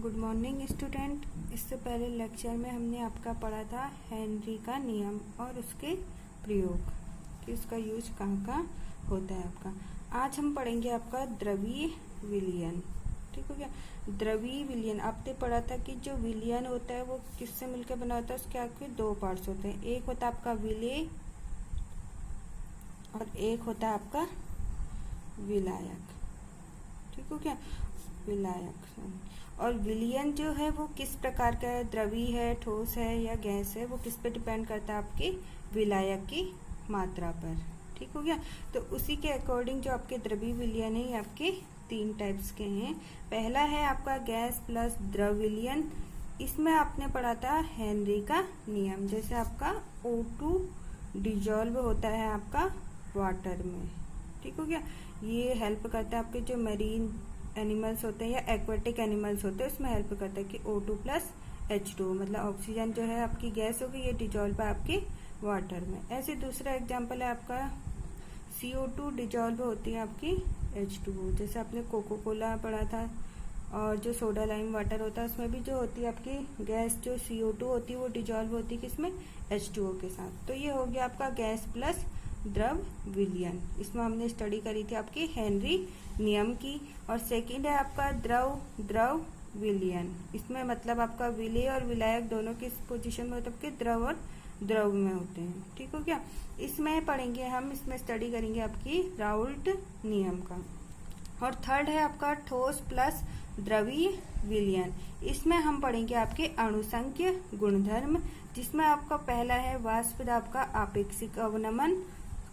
Good morning student. इससे पहले lecture में हमने आपका पढ़ा था हेनरी का नियम और उसके प्रयोग कि उसका यूज कहाँ होता है आपका। आज हम पढ़ेंगे आपका द्रवीय विलयन। ठीक हो गया। द्रवीय विलयन आपने पढ़ा था कि जो विलयन होता है वो किससे मिलकर बना होता है। उसके आपके दो पार्ट्स होते हैं, एक होता है आपका विलेय और एक होता है आपका विलायक। ठीक हो गया, विलायक। और विलयन जो है वो किस प्रकार का है, द्रवी है, ठोस है या गैस है, वो किस पे डिपेंड करता है, आपके विलायक की मात्रा पर। ठीक हो गया। तो उसी के अकॉर्डिंग जो आपके द्रवीय विलयन है, आपके तीन टाइप्स के हैं। पहला है आपका गैस प्लस द्रव विलयन। इसमें आपने पढ़ा था हेनरी का नियम। जैसे आपका O2 डिजॉल्व होता है आपका वाटर में। ठीक हो गया। ये हेल्प करता है आपके जो मरीन एनिमल्स होते हैं या एक्वेटिक एनिमल्स होते हैं, उसमें हेल्प करता है कि O2 प्लस H2 मतलब ऑक्सीजन जो है आपकी गैस होगी, ये डिजॉल्व है आपके वाटर में। ऐसे दूसरा एग्जांपल है आपका CO2 डिजॉल्व होती है आपकी H2O। जैसे आपने कोको कोला पढ़ा था और जो सोडा लाइम वाटर होता है उसमें भी जो होती है आपकी गैस जो CO2 होती है वो डिजॉल्व होती है किसमें, H2O के साथ। तो ये हो गया आपका गैस प्लस द्रव विलयन। इसमें हमने स्टडी करी थी आपकी हेनरी नियम की। और सेकंड है आपका द्रव विलयन। इसमें मतलब आपका विलेय और विलायक दोनों किस पोजीशन में होते हैं, आपके द्रव और द्रव में होते हैं। ठीक हो गया। इसमें पढ़ेंगे हम, इसमें स्टडी करेंगे आपकी राउल्ट नियम का। और थर्ड है आपका ठोस प्लस द्रवीय विलयन। इसमें हम पढ़ेंगे आपके अणुसंख्य गुणधर्म, जिसमें आपका पहला है वाष्प दाब का आपेक्षिक अवनमन,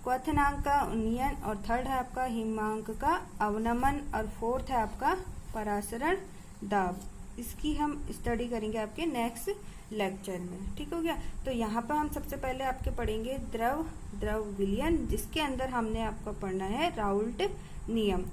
क्वथनांक का उन्नयन, और थर्ड है आपका हिमांक का अवनमन, और फोर्थ है आपका परासरण दाब। इसकी हम स्टडी करेंगे आपके नेक्स्ट लेक्चर में। ठीक हो गया। तो यहाँ पर हम सबसे पहले आपके पढ़ेंगे द्रव विलयन, जिसके अंदर हमने आपको पढ़ना है राउल्ट नियम।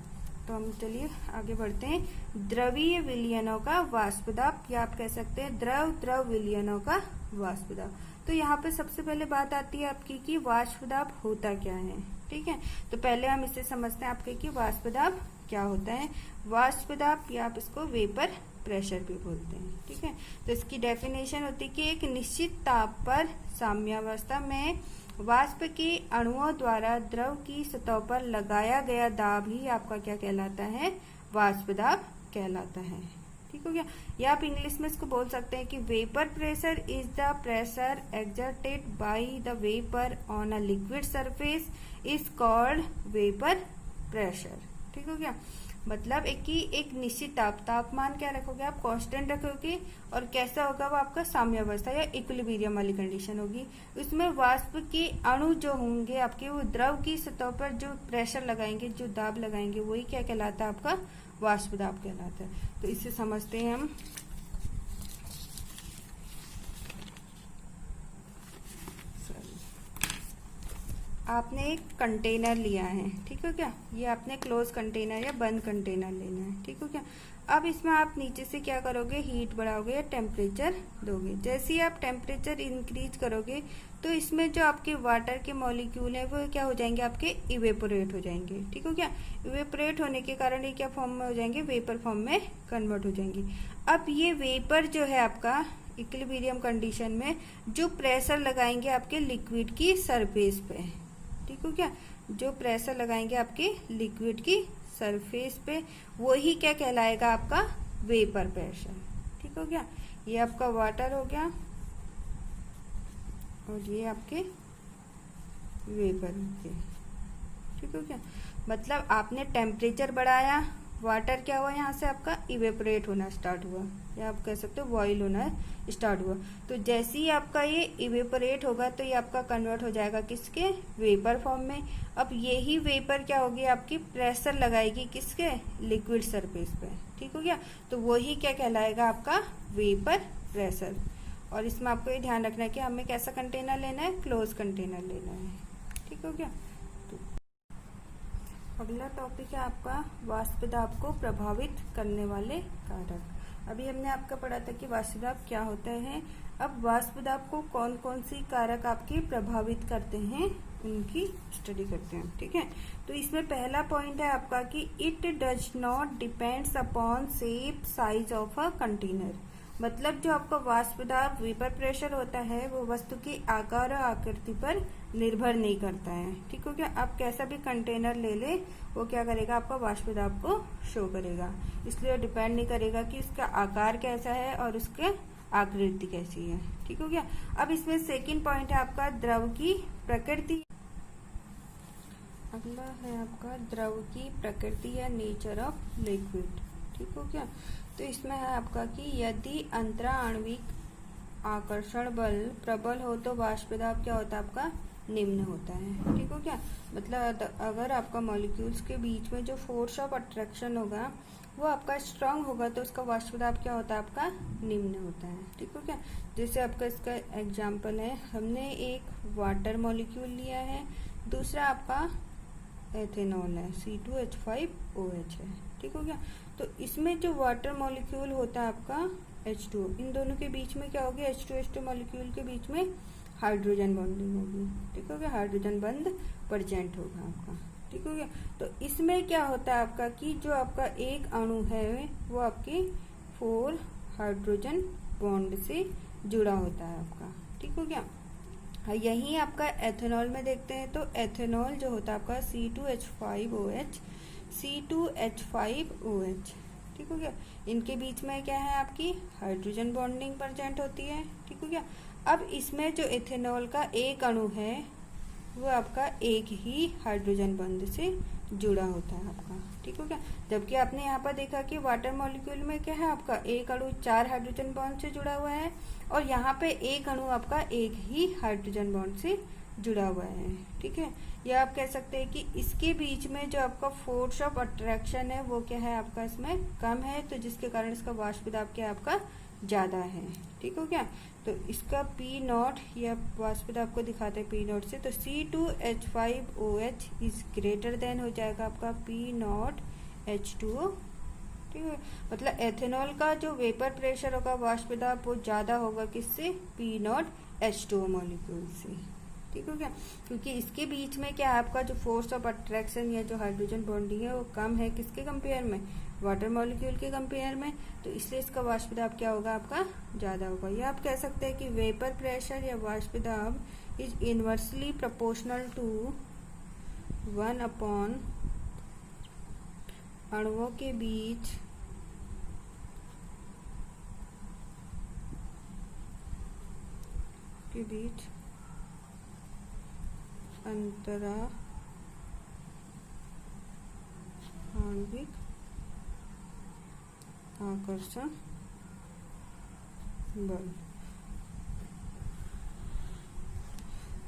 तो हम चलिए आगे बढ़ते हैं। द्रवीय विलयनों का वाष्प दाब, या आप कह सकते हैं द्रव विलयनों का वाष्प दाब। तो यहाँ पे सबसे पहले बात आती है आपकी कि वाष्प दाब होता क्या है। ठीक है, तो पहले हम इसे समझते हैं आपके कि वाष्प दाब क्या होता है। वाष्प दाब या आप इसको वेपर प्रेशर भी बोलते हैं। ठीक है, तो इसकी डेफिनेशन होती है कि एक निश्चित ताप पर साम्यावस्था में वाष्प के अणुओं द्वारा द्रव की सतह पर लगाया गया दाब ही आपका क्या कहलाता है, वाष्प दाब कहलाता है। ठीक हो गया। या आप इंग्लिश में इसको बोल सकते हैं कि vapour pressure is the pressure exerted by the vapour on a liquid surface is called vapour pressure. ठीक हो गया। मतलब एक निश्चित तापमान क्या रखोगे आप, कांस्टेंट रखोगे, और कैसा होगा वो आपका साम्यावस्था या इक्विलिब्रियम वाली कंडीशन होगी। उसमें वाष्प के अणु जो होंगे आपके, वो द्रव की सतह पर जो प्रेशर लगाएंगे, जो दाब लगाएंगे, वही क्या कहलाता है, आपका वाष्प दाब कहलाता है। तो इसे समझते हैं हम। आपने एक कंटेनर लिया है, ठीक हो क्या। ये आपने क्लोज कंटेनर या बंद कंटेनर लेना है। ठीक हो क्या। अब इसमें आप नीचे से क्या करोगे, हीट बढ़ाओगे या टेम्परेचर दोगे। जैसे ही आप टेम्परेचर इंक्रीज करोगे तो इसमें जो आपके वाटर के मॉलिक्यूल हैं वो क्या हो जाएंगे, आपके इवेपोरेट हो जाएंगे। ठीक हो क्या। इवेपोरेट होने के कारण ये क्या फॉर्म में हो जाएंगे, वेपर फॉर्म में कन्वर्ट हो जाएंगे। अब ये वेपर जो है आपका इक्विलिब्रियम कंडीशन में जो प्रेशर लगाएंगे आपके लिक्विड की सरफेस पे, ठीक हो क्या, जो प्रेशर लगाएंगे आपके लिक्विड की सरफेस पे, वही क्या कहलाएगा, आपका वेपर प्रेशर। ठीक हो गया। ये आपका वाटर हो गया और ये आपके वेपर हो गए। ठीक हो गया। मतलब आपने टेम्परेचर बढ़ाया, वाटर क्या हुआ, यहाँ से आपका इवेपोरेट होना स्टार्ट हुआ, या आप कह सकते हो बॉईल होना स्टार्ट हुआ। तो जैसे ही आपका ये इवेपोरेट होगा तो ये आपका कन्वर्ट हो जाएगा किसके, वेपर फॉर्म में। अब यही वेपर क्या होगी, आपकी प्रेशर लगाएगी किसके, लिक्विड सरफेस पे। ठीक हो गया। तो वही क्या कहलाएगा, आपका वेपर प्रेशर। और इसमें आपको ये ध्यान रखना है कि हमें कैसा कंटेनर लेना है, क्लोज कंटेनर लेना है। ठीक हो गया। अगला टॉपिक है आपका वाष्प दाब को प्रभावित करने वाले कारक। अभी हमने आपका पढ़ा था कि वाष्प दाब क्या होता है। अब वाष्प दाब को कौन कौन सी कारक आपके प्रभावित करते हैं उनकी स्टडी करते हैं। ठीक है, तो इसमें पहला पॉइंट है आपका कि it does not depends upon shape size of a container. मतलब जो आपका वाष्प दाब वेपर प्रेशर होता है वो वस्तु के आकार और आकृति पर निर्भर नहीं करता है। ठीक हो क्या, आप कैसा भी कंटेनर ले ले वो क्या करेगा, आपका वाष्प दाब को शो करेगा। इसलिए डिपेंड नहीं करेगा कि उसका आकार कैसा है और उसके आकृति कैसी है। ठीक हो गया। अब इसमें सेकंड पॉइंट है आपका द्रव की प्रकृति। अगला है आपका द्रव की प्रकृति या नेचर ऑफ लिक्विड। ठीक हो क्या, तो इसमें है आपका कि यदि अंतराण्विक आकर्षण बल प्रबल हो तो वाष्प दाब क्या होता है, आपका निम्न होता है। ठीक हो क्या, मतलब अगर आपका मॉलिक्यूल्स के बीच में जो फोर्स ऑफ अट्रैक्शन होगा वो आपका स्ट्रांग होगा तो उसका वाष्प दाब क्या होता है, आपका निम्न होता है। ठीक हो क्या, जैसे आपका इसका एग्जाम्पल है, हमने एक वाटर मॉलिक्यूल लिया है, दूसरा आपका एथेनॉल है, C2H5OH है। ठीक हो गया, तो इसमें जो वाटर मॉलिक्यूल होता है आपका H2O, इन दोनों के बीच में क्या होगी, H2H2 मॉलिक्यूल के बीच में हाइड्रोजन बॉन्डिंग होगी। ठीक हो गया, हाइड्रोजन बंध प्रेजेंट होगा आपका। ठीक हो गया, तो इसमें क्या होता है आपका कि जो आपका एक अणु है वो आपके 4 हाइड्रोजन बॉन्ड से जुड़ा होता है आपका। ठीक हो गया, यही आपका एथेनॉल में देखते हैं तो एथेनॉल जो होता है आपका C2H5OH, C2H5OH। ठीक हो गया, इनके बीच में क्या है, आपकी हाइड्रोजन बॉन्डिंग प्रेजेंट होती है। ठीक हो गया, अब इसमें जो एथेनॉल का एक अणु है वो आपका एक ही हाइड्रोजन बंध से जुड़ा होता है आपका। ठीक हो गया, जबकि आपने यहाँ पर देखा कि वाटर मॉलिक्यूल में क्या है, आपका एक अणु 4 हाइड्रोजन बॉन्ड से जुड़ा हुआ है और यहाँ पे एक अणु आपका एक ही हाइड्रोजन बॉन्ड से जुड़ा हुआ है। ठीक है, या आप कह सकते हैं कि इसके बीच में जो आपका फोर्स ऑफ अट्रैक्शन है वो क्या है, आपका इसमें कम है, तो जिसके कारण इसका वाष्प दाब क्या है, आपका ज्यादा है। ठीक हो गया, तो इसका P0 या वाष्प दाब को दिखाते हैं P0 से, तो C2H5OH इज ग्रेटर देन हो जाएगा आपका P0H2O। ठीक है, मतलब एथेनॉल का जो वेपर प्रेशर होगा, वाष्प दाब वो ज्यादा होगा किससे, P0H2O मॉलिक्यूल से। ठीक हो गया, क्योंकि इसके बीच में क्या है, आपका जो फोर्स ऑफ अट्रैक्शन या जो हाइड्रोजन बॉन्डिंग है वो कम है किसके कंपेयर में, वाटर मॉलिक्यूल के कंपेयर में, तो इसलिए इसका वाष्प दाब क्या होगा, आपका ज्यादा होगा। या आप कह सकते हैं कि वेपर प्रेशर या वाष्प दाब is inversely proportional to 1 upon अणुओं के बीच अंतरा आणविक आकर्षण बल।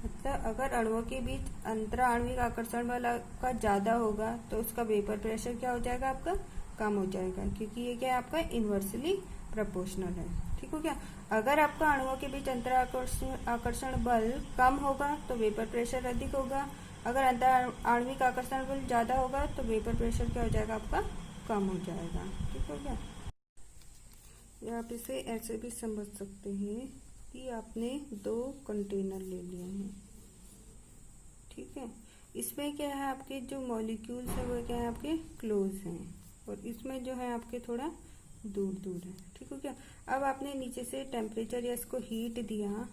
मतलब अगर अणुओं के बीच अंतरा आणविक आकर्षण बल का ज्यादा होगा तो उसका वेपर प्रेशर क्या हो जाएगा, आपका कम हो जाएगा, क्योंकि ये क्या है, आपका इनवर्सली प्रोपोर्शनल है। ठीक हो गया, अगर आपका अणुओं के बीच अंतरा आकर्षण बल कम होगा तो वेपर प्रेशर अधिक होगा, अगर अंतर आणविक आकर्षण बल ज्यादा होगा तो वेपर प्रेशर क्या हो जाएगा, आपका कम हो जाएगा। ठीक हो गया, या आप इसे ऐसे भी समझ सकते हैं कि आपने 2 कंटेनर ले लिए हैं। ठीक है, इसमें क्या है, आपके जो मॉलिक्यूल्स है वो क्या है, आपके क्लोज हैं और इसमें जो है आपके थोड़ा दूर दूर है। ठीक हो गया, अब आपने नीचे से टेम्परेचर या इसको हीट दिया।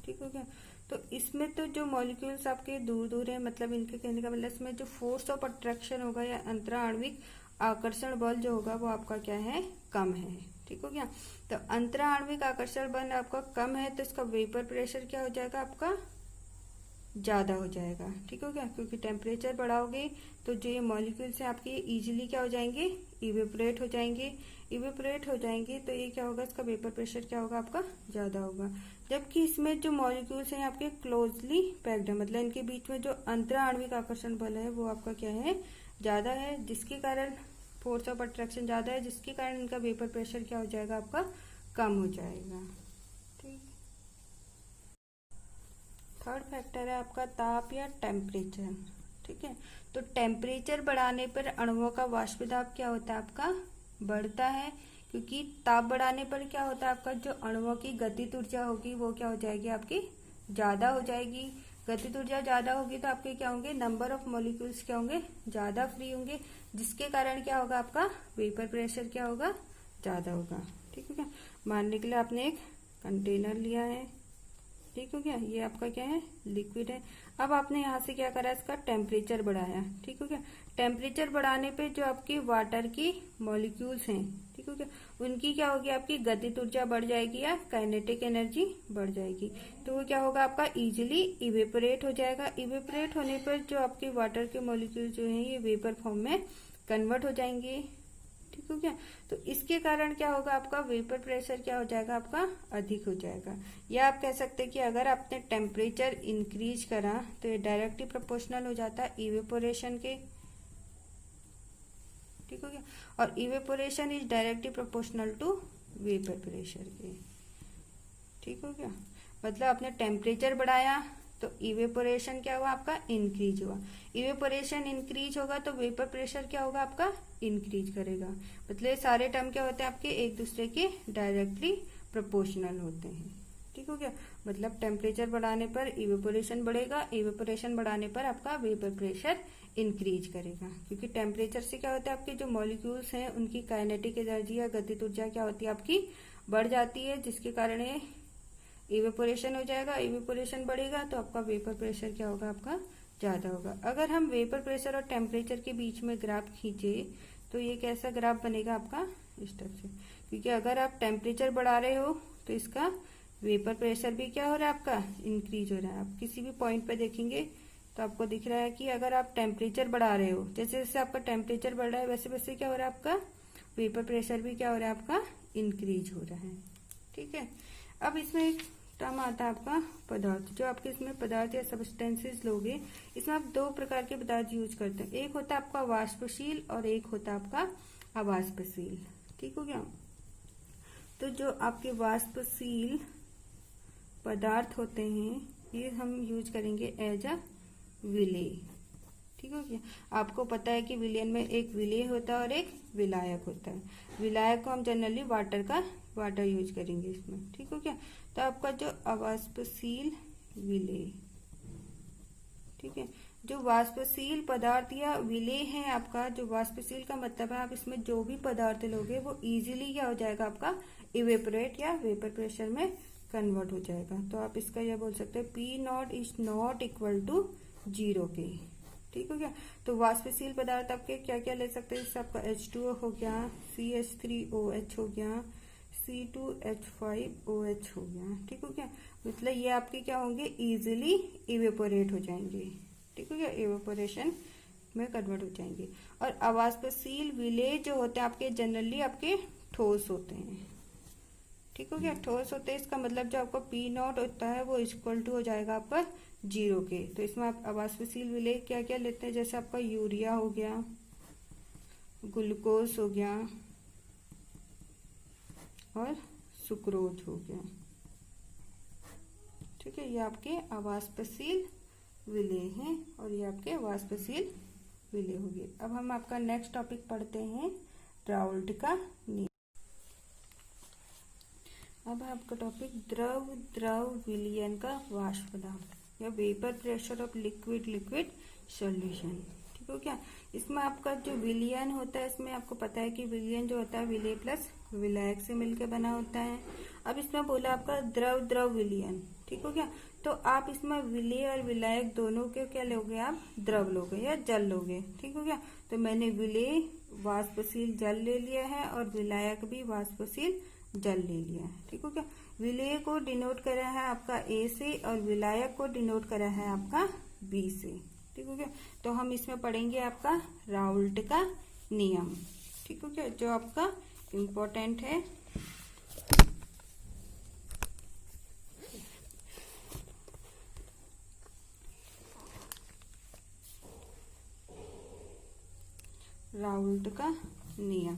ठीक हो गया, तो इसमें तो जो मॉलिक्यूल्स आपके दूर दूर है, मतलब इनके कहने का मतलब इसमें जो फोर्स ऑफ अट्रैक्शन होगा या अंतरा आणविक आकर्षण बल जो होगा वो आपका क्या है, कम है। ठीक हो गया, तो अंतरा आणविक आकर्षण बल आपका कम है तो इसका वेपर प्रेशर क्या हो जाएगा, आपका ज्यादा हो जाएगा। ठीक हो गया, क्योंकि टेम्परेचर बढ़ाओगे तो जो ये मॉलिक्यूल्स हैं आपके इजीली क्या हो जाएंगे, इवेपोरेट हो जाएंगे। इवेपोरेट हो जाएंगे तो ये क्या होगा, इसका वेपर प्रेशर क्या होगा, आपका ज्यादा होगा। जबकि इसमें जो मॉलिक्यूल्स हैं आपके क्लोजली पैक्ड है, मतलब इनके बीच में जो अंतरा आणविक आकर्षण बल है वो आपका क्या है, ज्यादा है, जिसके कारण फोर्स ऑफ अट्रैक्शन ज्यादा है, जिसके कारण इनका वेपर प्रेशर क्या हो जाएगा, आपका कम हो जाएगा। ठीक, थर्ड फैक्टर है आपका ताप या टेम्परेचर। ठीक है, तो टेम्परेचर बढ़ाने पर अणुओं का वाष्प दाब क्या होता है, आपका बढ़ता है, क्योंकि ताप बढ़ाने पर क्या होता है, आपका जो अणुओं की गतिज ऊर्जा होगी वो क्या हो जाएगी, आपकी ज्यादा हो जाएगी। गतिज ऊर्जा ज्यादा होगी तो आपके क्या होंगे, नंबर ऑफ मॉलिक्यूल्स क्या होंगे, ज्यादा फ्री होंगे, जिसके कारण क्या होगा, आपका वेपर प्रेशर क्या होगा, ज्यादा होगा। ठीक है क्या। मानने के लिए आपने एक कंटेनर लिया है, ठीक हो गया, ये आपका क्या है, लिक्विड है। अब आपने यहाँ से क्या करा, इसका टेम्परेचर बढ़ाया, ठीक हो गया। टेम्परेचर बढ़ाने पे जो आपकी वाटर की मॉलिक्यूल्स हैं, ठीक हो गया, उनकी क्या होगी, आपकी गतिज ऊर्जा बढ़ जाएगी या काइनेटिक एनर्जी बढ़ जाएगी। तो वो क्या होगा, आपका इजीली इवेपोरेट हो जाएगा। इवेपोरेट होने पर जो आपके वाटर के मॉलिक्यूल जो है ये वेपर फॉर्म में कन्वर्ट हो जाएंगे, ठीक हो गया। तो इसके कारण क्या होगा, आपका वेपर प्रेशर क्या हो जाएगा, आपका अधिक हो जाएगा। या आप कह सकते हैं कि अगर आपने टेम्परेचर इंक्रीज करा तो ये डायरेक्टली प्रोपोर्शनल हो जाता है इवेपोरेशन के, ठीक हो गया। और evaporation is directly proportional to vapour pressure के, ठीक हो गया। मतलब आपने टेम्परेचर बढ़ाया तो इवेपोरेशन क्या हुआ, आपका इंक्रीज हुआ। इवेपोरेशन इंक्रीज होगा तो वेपर प्रेशर क्या होगा, आपका इंक्रीज करेगा। मतलब ये सारे टर्म क्या होते हैं, आपके एक दूसरे के डायरेक्टली प्रोपोर्शनल होते हैं, ठीक हो गया। मतलब टेम्परेचर बढ़ाने पर इवेपोरेशन बढ़ेगा, इवेपोरेशन बढ़ाने पर आपका वेपर प्रेशर इंक्रीज करेगा, क्योंकि टेम्परेचर से क्या होता है, आपके जो मॉलिक्यूल्स हैं उनकी काइनेटिक एनर्जी या गतिज ऊर्जा क्या होती है, आपकी बढ़ जाती है, जिसके कारण ये इवेपोरेशन हो जाएगा। इवेपोरेशन बढ़ेगा तो आपका वेपर प्रेशर क्या होगा, आपका ज्यादा होगा। अगर हम वेपर प्रेशर और टेम्परेचर के बीच में ग्राफ खींचे तो ये कैसा ग्राफ बनेगा, आपका इस टाइप से, क्योंकि अगर आप टेम्परेचर बढ़ा रहे हो तो इसका वेपर प्रेशर भी क्या हो रहा है, आपका इंक्रीज हो रहा है। आप किसी भी पॉइंट पे देखेंगे तो आपको दिख रहा है कि अगर आप टेम्परेचर बढ़ा रहे हो, जैसे जैसे आपका टेम्परेचर बढ़ रहा है वैसे वैसे क्या हो रहा है, आपका वेपर प्रेशर भी क्या हो रहा है, आपका इंक्रीज हो रहा है, ठीक है। अब इसमें एक टर्म आता है आपका पदार्थ। जो आपके इसमें पदार्थ या सब्सटेंसेस लोगे, इसमें आप दो प्रकार के पदार्थ यूज करते हैं। एक होता है आपका वाष्पशील और एक होता है आपका अवाष्पशील, ठीक हो गया। तो जो आपके वाष्पशील पदार्थ होते हैं ये हम यूज करेंगे एज अ विलेय, ठीक हो गया। आपको पता है कि विलयन में एक विलेय होता है और एक विलायक होता है। विलायक को हम जनरली वाटर यूज करेंगे इसमें, ठीक हो गया। तो आपका जो अवाष्पशील विलेय, ठीक है, जो वाष्पशील पदार्थ या विलेय है आपका, जो वाष्पशील का मतलब है आप इसमें जो भी पदार्थ लोगे वो इजीली क्या हो जाएगा, आपका इवेपोरेट या वेपर प्रेशर में कन्वर्ट हो जाएगा। तो आप इसका यह बोल सकते हैं P0 is not equal to 0 के, ठीक हो गया। तो वाष्पशील पदार्थ आपके क्या क्या ले सकते हैं, इससे आपका H2O हो गया, CH3OH हो गया, C2H5OH हो गया, ठीक हो गया। मतलब ये आपके क्या होंगे, इजीली इवेपोरेट हो जाएंगे, ठीक हो गया, इवेपोरेशन में कन्वर्ट हो जाएंगे। और अवाष्पशील विलेय जो होते हैं आपके जनरली आपके ठोस होते हैं, ठीक हो गया, ठोस होते हैं। इसका मतलब जो आपका P0 होता है वो इक्वल टू हो जाएगा आपका 0 के। तो इसमें आप अवाष्पशील विलेय क्या क्या लेते हैं, जैसे आपका यूरिया हो गया, ग्लूकोज हो गया और सुक्रोज हो गया, ठीक है। ये आपके अवाष्पशील विलेय हैं और ये आपके वाष्पशील विलेय हो गए। अब हम आपका नेक्स्ट टॉपिक पढ़ते हैं, राउल्ट का नियम। अब आपका टॉपिक द्रव विलयन का वाष्प दाब या vapour pressure of liquid solution, ठीक हो क्या। इसमें आपका जो विलयन होता है, इसमें आपको पता है कि विलयन जो होता है विलेय प्लस विलायक से मिलकर बना होता है। अब इसमें बोला आपका द्रव विलयन, ठीक हो गया। तो आप इसमें विलेय और विलायक दोनों के क्या लोगे, आप द्रव लोगे या जल लोगे, ठीक हो गया। तो मैंने विलेय वाष्पशील जल ले लिया है और विलायक भी वाष्पशील जल ले लिया है, ठीक हो क्या। विलेय को डिनोट करा है आपका A से और विलायक को डिनोट करा है आपका B से, ठीक हो गया। तो हम इसमें पढ़ेंगे आपका राउल्ट का नियम, ठीक हो क्या, जो आपका इम्पोर्टेंट है। राउल्ट का नियम,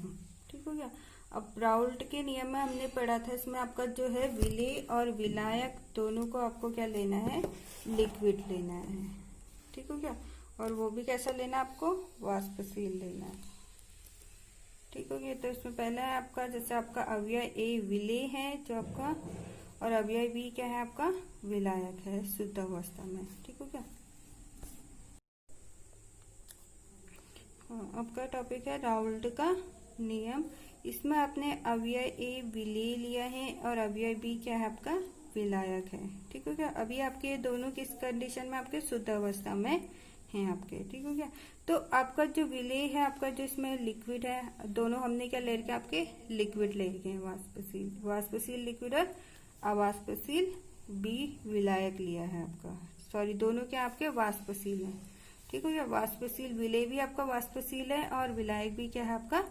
ठीक हो गया। अब राउल्ट के नियम में हमने पढ़ा था, इसमें आपका जो है विलेय और विलायक दोनों को आपको क्या लेना है, लिक्विड लेना है, ठीक हो गया। और वो भी कैसा लेना है, आपको वाष्पशील लेना है, ठीक हो गया। तो इसमें पहला है आपका, जैसे आपका अवयव A विलेय है जो आपका, और अवयव बी क्या है आपका, विलायक है शुद्ध अवस्था में। ठीक हो क्या। आपका टॉपिक है राउल्ट का नियम। इसमें आपने अवयव ए विलेय लिया है और अवयव बी क्या है आपका, विलायक है। ठीक हो क्या। अभी आपके दोनों किस कंडीशन में, आपके शुद्ध अवस्था में हैं आपके। ठीक हो क्या। तो आपका जो विलेय है, आपका जो इसमें लिक्विड है, दोनों हमने क्या ले रखे, आपके लिक्विड ले रखे हैं, वाष्पशील, वाष्पशील लिक्विड और अवाष्पशील बी विलायक लिया है आपका। सॉरी, दोनों क्या आपके वाष्पशील है। ठीक हो गया। वाष्पशील विलेय भी आपका वाष्पशील है और विलायक भी क्या है आपका,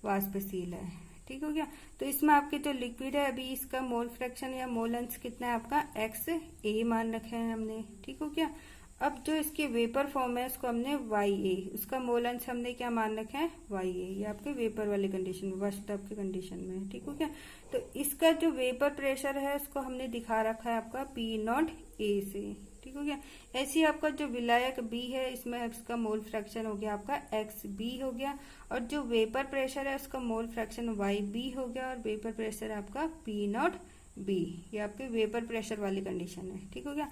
वाष्पशील है। ठीक हो गया। तो इसमें आपके जो लिक्विड है, अभी इसका मोल फ्रैक्शन या मोल अंश कितना है आपका, XA मान रखे हैं हमने। ठीक हो गया। अब जो इसके वेपर फॉर्म है उसको हमने YA, उसका मोल अंश हमने क्या मान रखा है, YA। ये आपके वेपर वाले कंडीशन में, वाष्प के कंडीशन में। ठीक हो गया। तो इसका जो वेपर प्रेशर है उसको हमने दिखा रखा है आपका P0A से। ठीक हो गया। ऐसे ही आपका जो विलायक B है, इसमें इसका मोल फ्रैक्शन हो गया आपका XB हो गया, और जो वेपर प्रेशर है उसका मोल फ्रैक्शन YB हो गया, और वेपर प्रेशर आपका P0B। ये आपके वेपर प्रेशर वाली कंडीशन है। ठीक हो गया।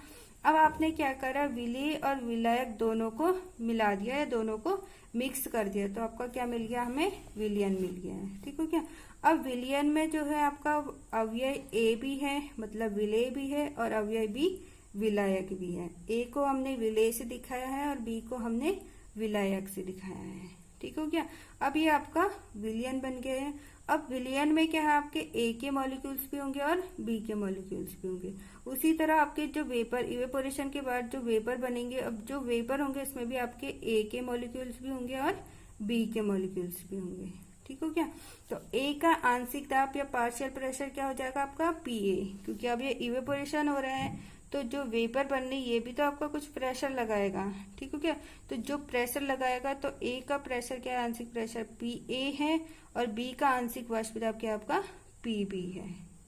अब आपने क्या करा, विलेय और विलायक दोनों को मिला दिया है, दोनों को मिक्स कर दिया, तो आपका क्या मिल गया, हमें विलयन मिल गया है। ठीक हो क्या। अब विलयन में जो है आपका अवयव ए भी है, मतलब विलेय भी है, और अवयव बी विलायक भी है। ए को हमने विलेय से दिखाया है और बी को हमने विलायक से दिखाया है। ठीक हो गया। अब ये आपका विलयन बन गया है। अब विलयन में क्या है, आपके ए के मॉलिक्यूल्स भी होंगे और बी के मॉलिक्यूल्स भी होंगे। उसी तरह आपके जो वेपर, इवेपोरेशन के बाद जो वेपर बनेंगे, अब जो वेपर होंगे इसमें भी आपके ए के मॉलिक्यूल्स भी होंगे और बी के मॉलिक्यूल्स भी होंगे। ठीक हो क्या। तो ए का आंशिक दाब या पार्शियल प्रेशर क्या हो जाएगा आपका, PA, क्योंकि अब ये इवेपोरेशन हो रहा है तो जो वेपर बनने, ये भी तो आपका कुछ प्रेशर लगाएगा। ठीक हो क्या। तो जो प्रेशर लगाएगा, तो ए का प्रेशर क्या है, आंशिक प्रेशर PA है, और बी का आंशिक वाष्प दाब क्या आपका PB है।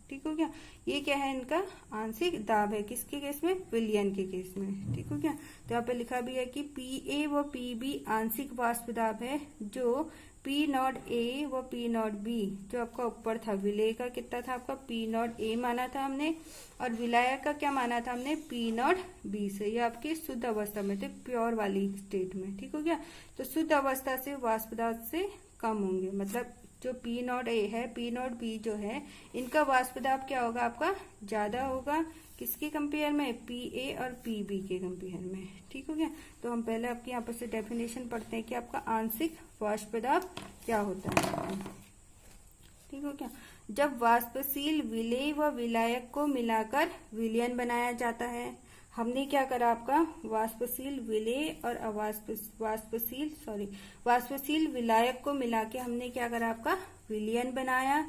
ठीक हो क्या। ये क्या है, इनका आंशिक दाब है, किसके केस में, विलयन के केस में। ठीक हो क्या। तो यहाँ पे लिखा भी है कि PA व PB आंशिक वाष्प दाब है, जो P0A व P0B, जो आपका ऊपर था विलेय का कितना था आपका P0A माना था हमने, और विलायक का क्या माना था हमने, P0B से। ये आपकी शुद्ध अवस्था में थे, प्योर वाली स्टेट में। ठीक हो गया। तो शुद्ध अवस्था से वाष्प दाब से कम होंगे, मतलब जो P0A है, P0B जो है, इनका वाष्प दाब क्या होगा आपका, ज्यादा होगा, किसके कंपेयर में, PA और PB के कंपेयर में। ठीक हो गया। तो हम पहले आपके यहाँ पर से डेफिनेशन पढ़ते हैं कि आपका आंशिक वाष्प दाब क्या होता है। ठीक हो क्या। जब वाष्पशील विलेय व विलायक को मिलाकर विलयन बनाया जाता है, हमने क्या करा, आपका वाष्पशील विलेय और वाष्पशील विलायक को मिला के हमने क्या करा, आपका विलयन बनाया।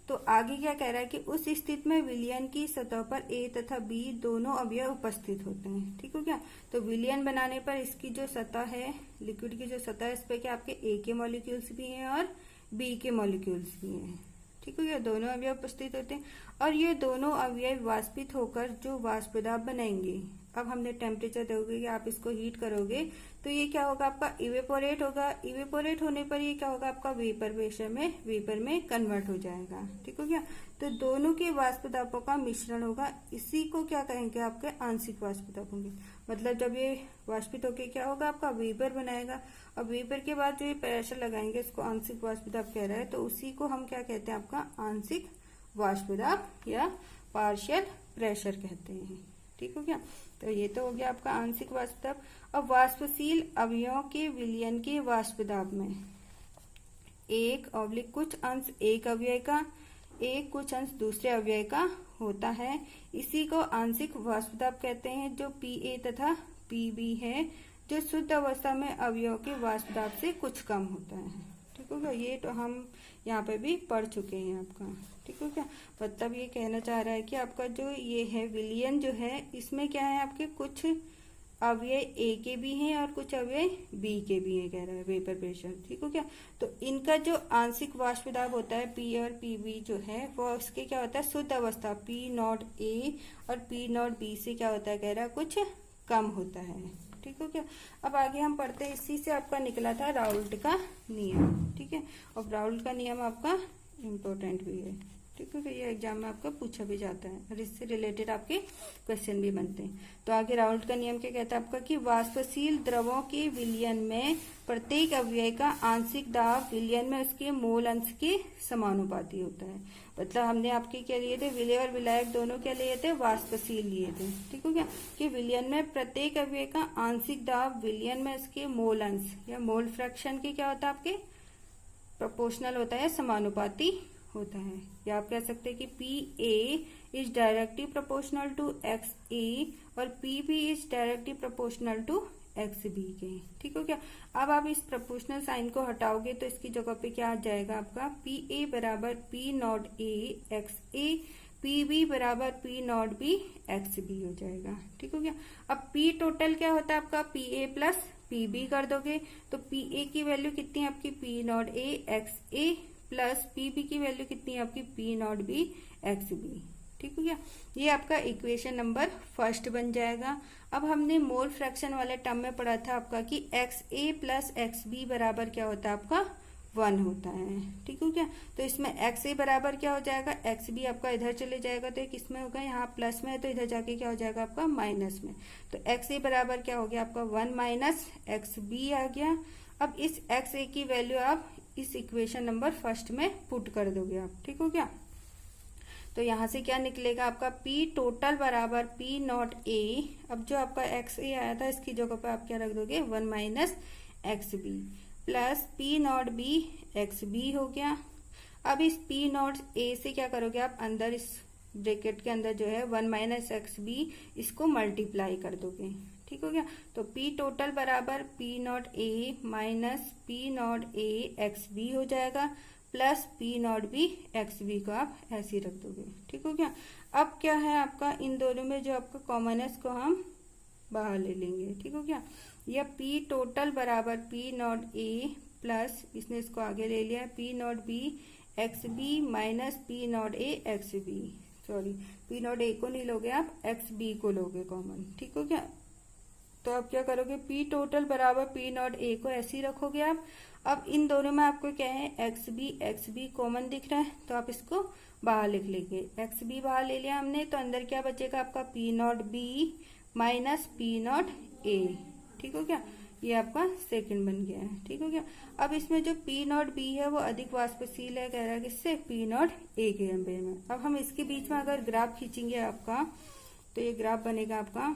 तो आगे क्या कह रहा है कि उस स्थिति में विलयन की सतह पर A तथा B दोनों अवयव उपस्थित होते हैं। ठीक हो क्या। तो विलयन बनाने पर इसकी जो सतह है, लिक्विड की जो सतह है, इस पे क्या आपके A के मॉलिक्यूल्स भी हैं और B के मॉलिक्यूल्स भी हैं। ठीक हो गया। दोनों अवयव उपस्थित होते हैं, और ये दोनों अवयव वाष्पित होकर जो वाष्प दाब बनाएंगे। अब हमने टेम्परेचर दोगे कि आप इसको हीट करोगे तो ये क्या होगा, आपका इवेपोरेट होगा। इवेपोरेट होने पर ये क्या होगा, आपका वेपर प्रेशर में, वेपर में कन्वर्ट हो जाएगा। ठीक हो गया। तो दोनों के वाष्प दाबों का मिश्रण होगा, इसी को क्या कहेंगे, आपके आंशिक वाष्प दाब होंगे। मतलब जब ये वाष्पित होके क्या होगा, आपका वेपर बनाएगा, और वेपर के बाद जो ये प्रेशर लगाएंगे इसको आंशिक वाष्प दाब कह रहा है, तो उसी को हम क्या कहते हैं, आपका आंशिक वाष्प दाब या पार्शियल प्रेशर कहते हैं। ठीक हो गया। तो ये तो हो गया आपका आंशिक वाष्प दाब। अब वाष्पशील अवयवों के विलयन के वाष्प दाब में कुछ अंश एक अवयव का, कुछ अंश दूसरे अवयव का होता है, इसी को आंशिक वाष्प दाब कहते हैं, जो PA तथा PB है, जो शुद्ध अवस्था में अवयव के वाष्प दाब से कुछ कम होता है। ठीक हो गया। ये तो हम यहाँ पे भी पढ़ चुके हैं आपका। ठीक हो क्या। मतलब ये कहना चाह रहा है कि आपका जो ये है विलयन जो है, इसमें क्या है, आपके कुछ अवयव A के भी हैं और कुछ अवयव B के भी हैं, कह रहा है वेपर प्रेशर। ठीक हो क्या। तो इनका जो आंशिक वाष्प दाब होता है P और PB जो है, वो उसके क्या होता है, शुद्ध अवस्था P0A और P0B से क्या होता है, कह रहा है कुछ कम होता है। ठीक हो क्या। अब आगे हम पढ़ते हैं, इसी से आपका निकला था राउल्ट का नियम। ठीक है। और राउल्ट का नियम आपका इम्पोर्टेंट भी है। ठीक है, ये एग्जाम में आपका पूछा भी जाता है और इससे रिलेटेड आपके क्वेश्चन भी बनते हैं। तो आगे राउल्ट का नियम क्या कहता है आपका कि वाष्पशील द्रवों के विलयन में प्रत्येक अवयव का आंशिक दाब विलयन में उसके मोल अंश के समानुपाती होता है। मतलब हमने आपके क्या लिए थे, विलेय और विलायक दोनों क्या लिए थे, वाष्पशील लिए थे। ठीक हो क्या, कि विलयन में प्रत्येक अवयव का आंशिक दाब विलयन में उसके मोल अंश या मोल फ्रैक्शन के क्या होता है, आपके प्रोपोर्शनल होता है, समानुपाती होता है। या आप कह सकते हैं कि PA is directly proportional to XA और PB is directly proportional to XB के। ठीक हो क्या, अब आप इस प्रोपोर्शनल साइन को हटाओगे तो इसकी जगह पे क्या आ जाएगा आपका PA बराबर P not A XA, PB बराबर P नॉट B XB हो जाएगा। ठीक हो गया। अब P टोटल क्या होता है आपका PA प्लस PB कर दोगे तो PA की वैल्यू कितनी है आपकी P not A XA plus PB की वैल्यू कितनी है आपकी P नॉट B XB। ठीक हो गया, ये आपका इक्वेशन नंबर फर्स्ट बन जाएगा। अब हमने मोल फ्रैक्शन वाले टर्म में पढ़ा था आपका कि XA प्लस XB बराबर क्या होता है आपका 1 होता है। ठीक हो गया, तो इसमें XA बराबर क्या हो जाएगा, XB आपका इधर चले जाएगा तो किस में होगा, यहाँ प्लस में है तो इधर जाके क्या हो जाएगा आपका माइनस में। तो XA बराबर क्या हो गया आपका 1 माइनस XB आ गया। अब इस XA की वैल्यू आप इस इक्वेशन नंबर फर्स्ट में पुट कर दोगे आप। ठीक हो गया, तो यहां से क्या निकलेगा आपका P टोटल बराबर P नॉट A। अब जो आपका XA आया था इसकी जगह पे आप क्या रख दोगे 1 minus XB plus P not B XB हो गया। अब इस P नॉट A से क्या करोगे आप, अंदर इस ब्रैकेट के अंदर जो है 1 माइनस XB इसको मल्टीप्लाई कर दोगे। ठीक हो गया, तो P टोटल बराबर P not A minus P not A XB हो जाएगा plus P not B XB को आप ऐसे ही रख दोगे। ठीक हो गया, अब क्या है आपका इन दोनों में जो आपका कॉमन है इसको हम बाहर ले लेंगे। ठीक हो गया, यह P टोटल बराबर P नॉट A प्लस इसने इसको आगे ले लिया P not B XB minus P not A XB, sorry P not A को नहीं लोगे आप XB को लोगे कॉमन। ठीक हो गया, तो आप क्या करोगे P टोटल बराबर P नॉट A को ऐसे ही रखोगे आप। अब इन दोनों में आपको क्या है XB कॉमन दिख रहा है तो आप इसको बाहर लिख लेंगे। XB बाहर ले लिया हमने तो अंदर क्या बचेगा आपका P not B minus P not A। ठीक हो गया, ये आपका सेकंड बन गया है। ठीक हो गया, अब इसमें जो P नॉट B है वो अधिक वाष्पशील है, कह रहा है किससे P नॉट A के कंपेयर में। अब हम इसके बीच में अगर ग्राफ खींचेंगे आपका तो ये ग्राफ बनेगा आपका,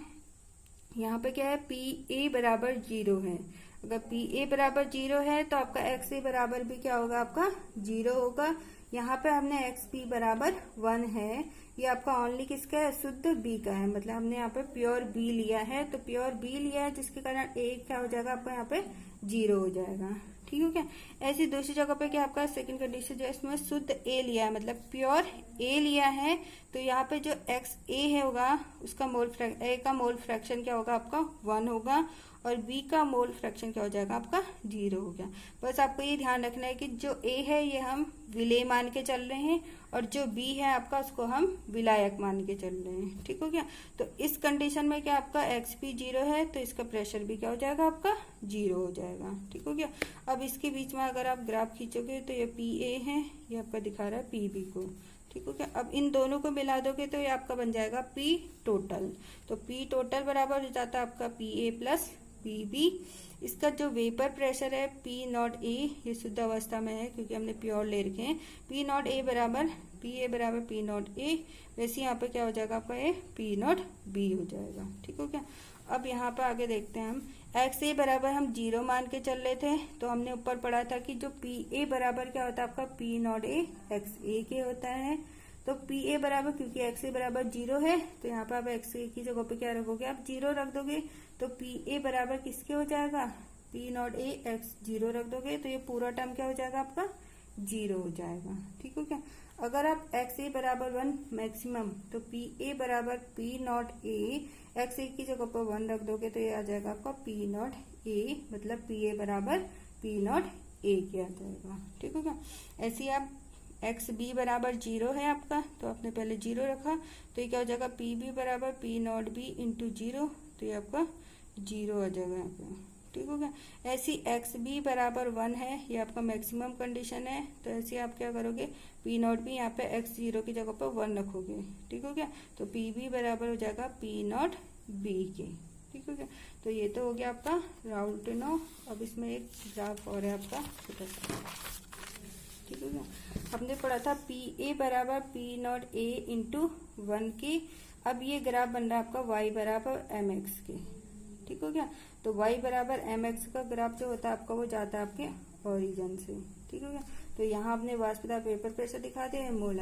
यहाँ पे क्या है PA बराबर 0 है। अगर PA बराबर 0 है तो आपका XA बराबर भी क्या होगा आपका 0 होगा। यहाँ पे हमने XB बराबर 1 है, ये आपका ओनली किसका है, शुद्ध B का है। मतलब हमने यहाँ पे प्योर B लिया है, तो प्योर B लिया है जिसके कारण A क्या हो जाएगा आपका यहाँ पे 0 हो जाएगा। ठीक है क्या, ऐसी दूसरी जगह पे क्या आपका सेकंड कंडीशन जो है इसमें शुद्ध A लिया है, मतलब प्योर A लिया है, तो यहाँ पे जो XA है होगा उसका A का मोल फ्रैक्शन क्या होगा आपका 1 होगा और B का मोल फ्रैक्शन क्या हो जाएगा आपका 0 हो गया। बस आपको ये ध्यान रखना है कि जो A है ये हम विलेय मान के चल रहे हैं और जो B है आपका उसको हम विलायक मान के चल रहे हैं। ठीक हो गया, तो इस कंडीशन में क्या आपका XB 0 है तो इसका प्रेशर भी क्या हो जाएगा आपका 0 हो जाएगा। ठीक हो गया, अब इसके बीच में अगर आप ग्राफ खींचोगे तो ये PA है, ये आपका दिखा रहा है PB को। ठीक हो गया, अब इन दोनों को मिला दोगे तो ये आपका बन जाएगा P टोटल। तो P टोटल बराबर हो जाता है आपका PA प्लस PB। इसका जो वेपर प्रेशर है P नॉट A ये शुद्ध अवस्था में है क्योंकि हमने प्योर ले रखे हैं। P नॉट A बराबर P नॉट A, वैसे यहाँ पे क्या हो जाएगा आपका ये P नॉट B हो जाएगा। ठीक हो क्या, अब यहाँ पे आगे देखते हैं हम XA बराबर हम 0 मान के चल रहे थे तो हमने ऊपर पढ़ा था कि जो PA बराबर क्या होता है आपका P नॉट A XA के होता है। तो PA बराबर क्योंकि XA बराबर 0 है तो यहाँ पे आप XA की जगह पे क्या रखोगे आप 0 रख दोगे, तो PA बराबर किसके हो जाएगा P नॉट A X 0 रख दोगे तो ये पूरा टर्म क्या हो जाएगा आपका 0 हो जाएगा। ठीक हो क्या, अगर आप XA बराबर 1 मैक्सिमम तो PA बराबर P नॉट A XA की जगह पर 1 रख दोगे तो ये आ जाएगा आपका P नॉट A, मतलब PA बराबर P नॉट A के आ जाएगा। ठीक हो क्या, ऐसे ही आप XB बराबर 0 है आपका तो आपने पहले 0 रखा तो ये क्या हो जाएगा PB बराबर P नॉट B इंटू 0, तो ये आपका 0 आ जाएगा यहाँ पे। ठीक हो गया। ऐसी एक्स बी बराबर 1 है, ये आपका मैक्सिमम कंडीशन है, तो ऐसे आप क्या करोगे, पी नॉट बी यहाँ पे एक्स जीरो की जगह पर 1 रखोगे। ठीक हो गया। तो पी बी बराबर हो जाएगा पी नॉट बी के। ठीक हो गया। तो ये तो हो गया आपका राउल्टिनो। अब इसमें एक ग्राफ और है आपका छोटा सा। ठीक हो गया। हमने पढ़ा था पी ए बराबर पी नॉट ए इंटू 1 की। अब ये ग्राफ बन रहा है आपका y बराबर एम एक्स के। ठीक हो गया। तो y बराबर एम एक्स का ग्राफ जो होता है आपका, वो जाता है आपके ओरिजिन से। ठीक हो गया। तो यहाँ आपने वास्पदा पेपर पे से दिखा दिया, मोल